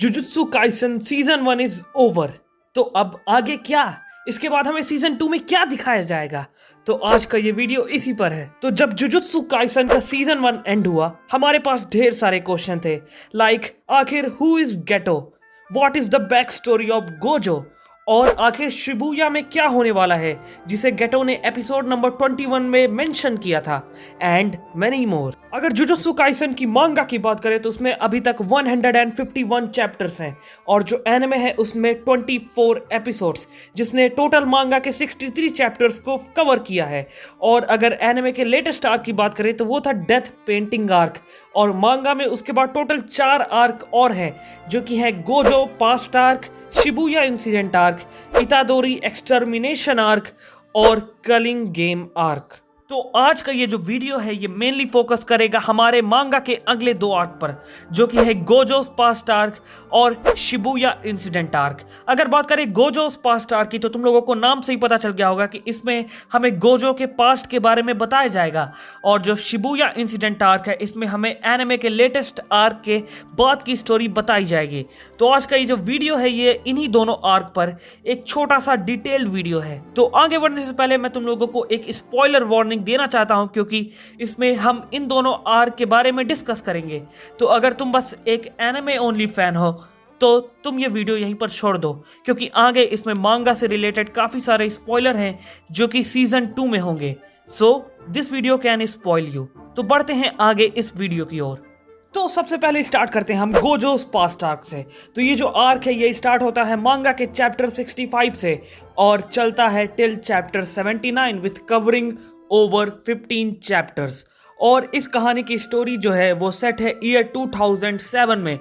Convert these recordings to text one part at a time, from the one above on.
Jujutsu Kaisen season 1 is over. तो अब आगे क्या? इसके बाद हमें सीजन 2 में क्या दिखाया जाएगा? तो आज का ये वीडियो इसी पर है। तो जब जुजुत्सु काइसन का सीजन 1 एंड हुआ, हमारे पास ढेर सारे क्वेश्चन थे, लाइक आखिर who is Geto, what is the back story of Gojo, और आखिर शिबुया में क्या होने वाला है जिसे गेटो ने एपिसोड नंबर 21 में मेंशन किया था, एंड मेनी मोर। अगर जुजुत्सु काइसन की मांगा की बात करें तो उसमें अभी तक 151 चैप्टर्स हैं और जो एनिमे है उसमें 24 एपिसोड्स, जिसने टोटल मांगा के 63 चैप्टर्स को कवर किया है। और अगर एनिमे के लेटेस्ट आर्क की बात करें तो वो था डेथ पेंटिंग आर्क, और मांगा में उसके बाद टोटल 4 आर्क और हैं जो कि है Gojo past arc, Shibuya incident arc, इतादोरी extermination arc और कलिंग गेम आर्क। तो आज का ये जो वीडियो है ये मेनली फोकस करेगा हमारे मांगा के अगले 2 आर्क पर, जो कि है गोजोस पास्ट आर्क और शिबुया इंसिडेंट आर्क। अगर बात करें गोजोस पास्ट आर्क की तो तुम लोगों को नाम से ही पता चल गया होगा कि इसमें हमें गोजो के पास्ट के बारे में बताया जाएगा, और जो शिबुया इंसिडेंट आर्क है इसमें हमें एनिमे के लेटेस्ट आर्क के बाद की स्टोरी बताई जाएगी। तो आज का ये जो वीडियो है ये इन्हीं दोनों आर्क पर एक छोटा सा डिटेल्ड वीडियो है। तो आगे बढ़ने से पहले मैं तुम लोगों को एक स्पॉइलर वार्निंग देना चाहता हूं, क्योंकि इसमें हम इन दोनों आर्क के बारे में डिस्कस करेंगे। तो अगर तुम बस एक एनिमे ओनली फैन हो तो तुम ये वीडियो यहीं पर छोड़ दो, क्योंकि आगे इसमें मांगा से रिलेटेड काफी सारे स्पॉइलर हैं जो कि सीजन 2 में होंगे। So this video can spoil you. तो बढ़ते हैं आगे इस वीडियो की ओर। तो सबसे पहले स्टार्ट करते हैं हम गोजोस पास्ट आर्क से। तो ये जो आर्क है ये स्टार्ट होता है मांगा के चैप्टर 65 से और चलता है till chapter 79 with covering over 15 chapters. और इस कहानी की स्टोरी जो है वो सेट है ईयर 2007 में,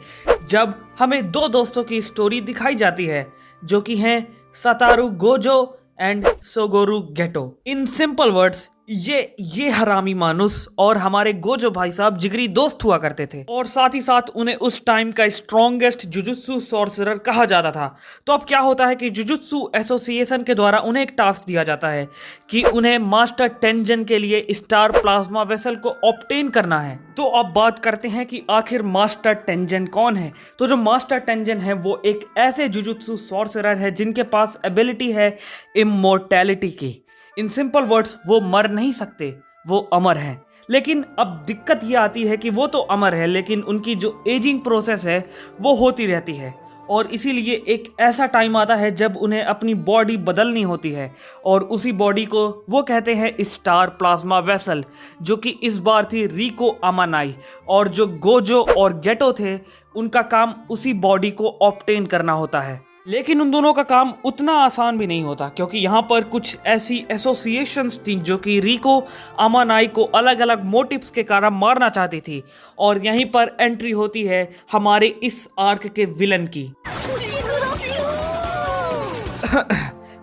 जब हमें 2 दोस्तों की स्टोरी दिखाई जाती है जो कि हैं Satoru Gojo and Suguru Geto. In simple words ये हरामी मानुस और हमारे गोजो भाई साहब जिगरी दोस्त हुआ करते थे, और साथ ही साथ उन्हें उस टाइम का स्ट्रॉन्गेस्ट जुजुत्सु सॉर्सरर कहा जाता था। तो अब क्या होता है कि जुजुत्सु एसोसिएशन के द्वारा उन्हें एक टास्क दिया जाता है कि उन्हें मास्टर टेंजन के लिए स्टार प्लाज्मा वेसल को ऑब्टेन करना है। तो अब बात करते हैं कि आखिर मास्टर टेंजन कौन है। तो जो मास्टर टेंजन है वो एक ऐसे जुजुत्सु सॉर्सरर है जिनके पास एबिलिटी है इमोर्टैलिटी की। इन सिंपल वर्ड्स वो मर नहीं सकते, वो अमर हैं। लेकिन अब दिक्कत ये आती है कि वो तो अमर है लेकिन उनकी जो एजिंग प्रोसेस है वो होती रहती है, और इसीलिए एक ऐसा टाइम आता है जब उन्हें अपनी बॉडी बदलनी होती है, और उसी बॉडी को वो कहते हैं स्टार प्लाज्मा वेसल, जो कि इस बार थी रिको अमानाई। और जो गोजो और गेटो थे उनका काम उसी बॉडी को ऑब्टेन करना होता है। लेकिन उन दोनों का काम उतना आसान भी नहीं होता, क्योंकि यहाँ पर कुछ ऐसी एसोसिएशंस थी जो कि रिको अमानाई को अलग अलग मोटिव्स के कारण मारना चाहती थी, और यहीं पर एंट्री होती है हमारे इस आर्क के विलन की।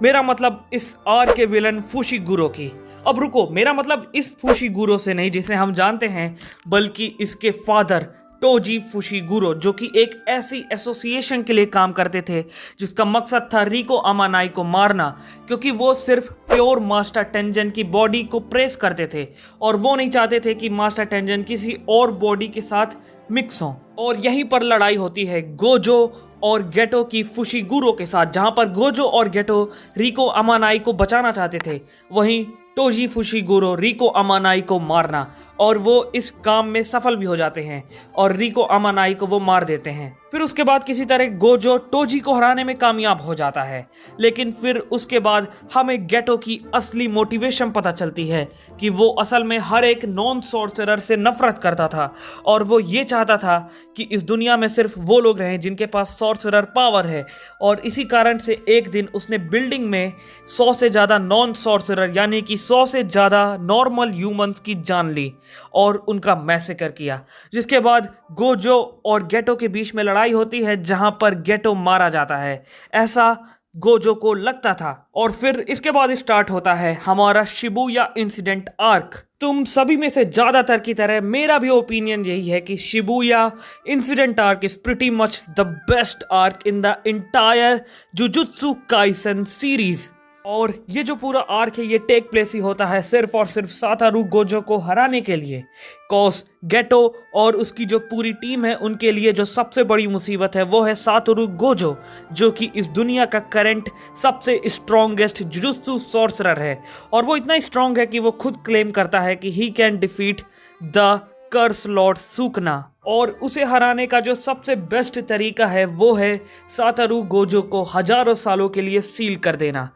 मेरा मतलब इस आर्क के विलन फुशिगुरो की। अब रुको, मेरा मतलब इस फुशिगुरो से नहीं जिसे हम जानते हैं, बल्कि इसके फादर टोजी फुशिगुरो, जो कि एक ऐसी एसोसिएशन के लिए काम करते थे जिसका मकसद था रिको अमानाई को मारना, क्योंकि वो सिर्फ प्योर मास्टर टेंजन की बॉडी को प्रेस करते थे और वो नहीं चाहते थे कि मास्टर टेंजन किसी और बॉडी के साथ मिक्स हो। और यहीं पर लड़ाई होती है गोजो और गेटो की फुशिगुरो के साथ, जहां पर गोजो और गेटो रिको अमानाई को बचाना चाहते थे, वहीं टोजी फुशिगुरो रिको अमानाई को मारना, और वो इस काम में सफल भी हो जाते हैं और रिको अमानाई को वो मार देते हैं। फिर उसके बाद किसी तरह गोजो टोजी को हराने में कामयाब हो जाता है, लेकिन फिर उसके बाद हमें गेटो की असली मोटिवेशन पता चलती है कि वो असल में हर एक नॉन सॉर्सरर से नफरत करता था, और वो ये चाहता था कि इस दुनिया में सिर्फ वो लोग रहें जिनके पास सॉर्सरर पावर है। और इसी कारण से एक दिन उसने बिल्डिंग में 100 से ज़्यादा नॉन सॉर्सरर यानी कि 100 से ज़्यादा नॉर्मल ह्यूमंस की जान ली और उनका मैसेकर किया, जिसके बाद गोजो और गेटो के बीच में लड़ाई होती है जहां पर गेटो मारा जाता है, ऐसा गोजो को लगता था। और फिर इसके बाद स्टार्ट होता है हमारा शिबुया इंसिडेंट आर्क। तुम सभी में से ज्यादातर की तरह मेरा भी ओपिनियन यही है कि Shibuya incident arc is pretty much the best arc in the entire jujutsu Kaisen series. और ये जो पूरा आर्क है ये टेक प्लेस ही होता है सिर्फ और सिर्फ सातोरू गोजो को हराने के लिए। कॉज गेटो और उसकी जो पूरी टीम है उनके लिए जो सबसे बड़ी मुसीबत है वो है सातोरू गोजो, जो कि इस दुनिया का करंट सबसे स्ट्रॉन्गेस्ट जुजुत्सु सॉर्सरर है। और वो इतना स्ट्रॉन्ग है कि वो खुद क्लेम करता है कि he can defeat the curse lord Sukuna. और उसे हराने का जो सबसे बेस्ट तरीका है वो है सातोरू गोजो को हजारों सालों के लिए सील कर देना।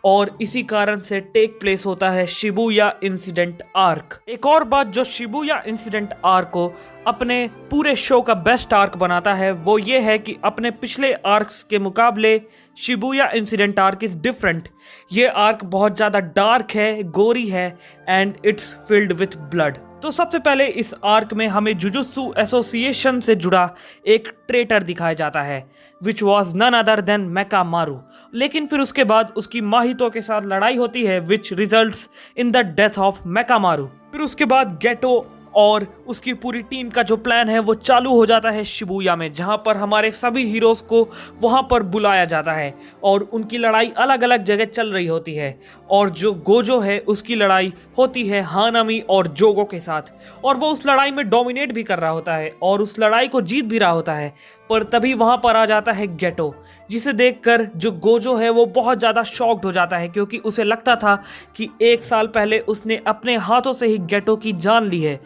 और इसी कारण से टेक प्लेस होता है शिबुया इंसिडेंट आर्क। एक और बात जो शिबुया इंसिडेंट आर्क को अपने पूरे शो का बेस्ट आर्क बनाता है वो ये है कि अपने पिछले आर्क्स के मुकाबले Shibuya incident arc is different. ये आर्क बहुत ज़्यादा डार्क है, गोरी है and it's filled with blood. तो सबसे पहले इस आर्क में हमें जुजुत्सु एसोसिएशन से जुड़ा एक ट्रेटर दिखाया जाता है which was none other than Mechamaru. लेकिन फिर उसके बाद उसकी माहितो के साथ लड़ाई होती है which results in the death of Mechamaru. फिर उसके बाद गेटो और उसकी पूरी टीम का जो प्लान है वो चालू हो जाता है शिबुया में, जहां पर हमारे सभी हीरोज को वहां पर बुलाया जाता है और उनकी लड़ाई अलग अलग जगह चल रही होती है। और जो गोजो है उसकी लड़ाई होती है हानामी और जोगो के साथ, और वो उस लड़ाई में डोमिनेट भी कर रहा होता है और उस लड़ाई को जीत भी रहा होता है। पर तभी वहां पर आ जाता है गेटो, जिसे देखकर जो गोजो है वो बहुत ज़्यादा शॉक्ड हो जाता है, क्योंकि उसे लगता था कि 1 साल पहले उसने अपने हाथों से ही गेटो की जान ली है।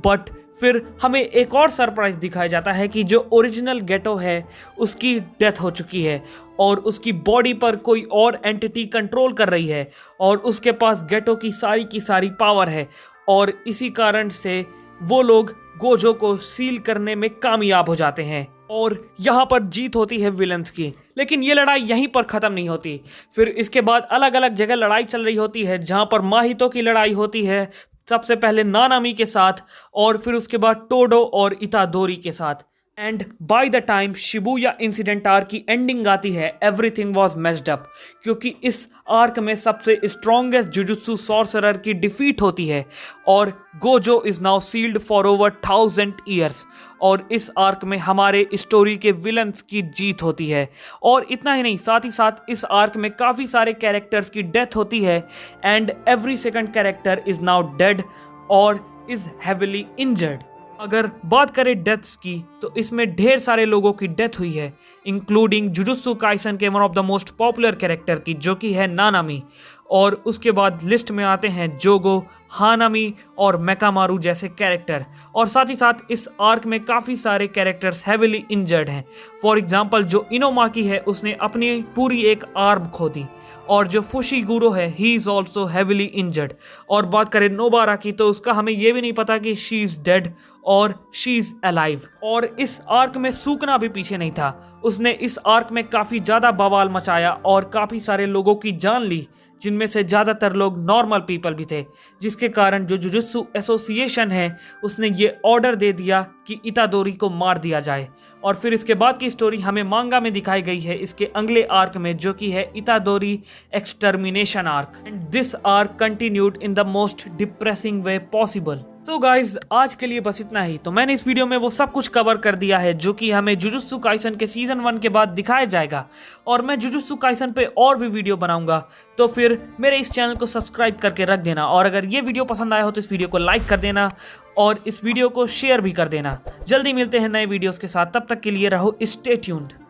बट फिर हमें एक और सरप्राइज दिखाया जाता है कि जो ओरिजिनल गेटो है उसकी डेथ हो चुकी है और उसकी बॉडी पर कोई और एंटिटी कंट्रोल कर रही है और उसके पास गेटो की सारी पावर है। और इसी कारण से वो लोग गोजो को सील करने में कामयाब हो जाते हैं और यहाँ पर जीत होती है विलन्स की। लेकिन ये लड़ाई यहीं पर ख़त्म नहीं होती। फिर इसके बाद अलग अलग जगह लड़ाई चल रही होती है, जहाँ पर माहितो की लड़ाई होती है सबसे पहले नानामी के साथ और फिर उसके बाद टोडो और इतादोरी के साथ। And by the time Shibuya incident arc की एंडिंग आती है एवरीथिंग वॉज मेस्ड अप, क्योंकि इस आर्क में सबसे स्ट्रॉन्गेस्ट जुजुत्सु सॉर्सरर की डिफीट होती है और Gojo is now sealed for over 1000 years. और इस आर्क में हमारे स्टोरी के विलन्स की जीत होती है। और इतना ही नहीं, साथ ही साथ इस आर्क में काफ़ी सारे कैरेक्टर्स की डेथ होती है and every second character is now dead और इज हेविली इंजर्ड। अगर बात करें डेथ्स की तो इसमें ढेर सारे लोगों की डेथ हुई है, इंक्लूडिंग जुजुत्सु काइसन के one of the most popular character की, जो कि है नानामी। और उसके बाद लिस्ट में आते हैं जोगो, हानामी और मेकामारू जैसे कैरेक्टर। और साथ ही साथ इस आर्क में काफ़ी सारे कैरेक्टर्स हेविली इंजर्ड हैं। फॉर एग्जाम्पल जो इनोमाकी है उसने अपनी पूरी एक आर्म खो दी, और जो फुशिगुरो है he is also heavily injured. और बात करें नोबारा की तो उसका हमें यह भी नहीं पता कि शी इज़ डेड और शी इज़ अलाइव। और इस आर्क में सूकना भी पीछे नहीं था, उसने इस आर्क में काफ़ी ज़्यादा बवाल मचाया और काफ़ी सारे लोगों की जान ली, जिनमें से ज़्यादातर लोग नॉर्मल पीपल भी थे, जिसके कारण जो जुजुत्सु एसोसिएशन है उसने ये ऑर्डर दे दिया कि इतादोरी को मार दिया जाए। और फिर इसके बाद की स्टोरी हमें मांगा में दिखाई गई है इसके अगले आर्क में, जो कि है इतादोरी extermination arc. And this arc continued in the most depressing way possible. तो गाइज आज के लिए बस इतना ही। तो मैंने इस वीडियो में वो सब कुछ कवर कर दिया है जो कि हमें जुजुत्सु काइसन के सीजन 1 के बाद दिखाया जाएगा, और मैं जुजुत्सु काइसन पे और भी वीडियो बनाऊंगा। तो फिर मेरे इस चैनल को सब्सक्राइब करके रख देना, और अगर ये वीडियो पसंद आया हो तो इस वीडियो को लाइक कर देना और इस वीडियो को शेयर भी कर देना। जल्दी मिलते हैं नए वीडियोस के साथ, तब तक के लिए रहो स्टे ट्यून्ड।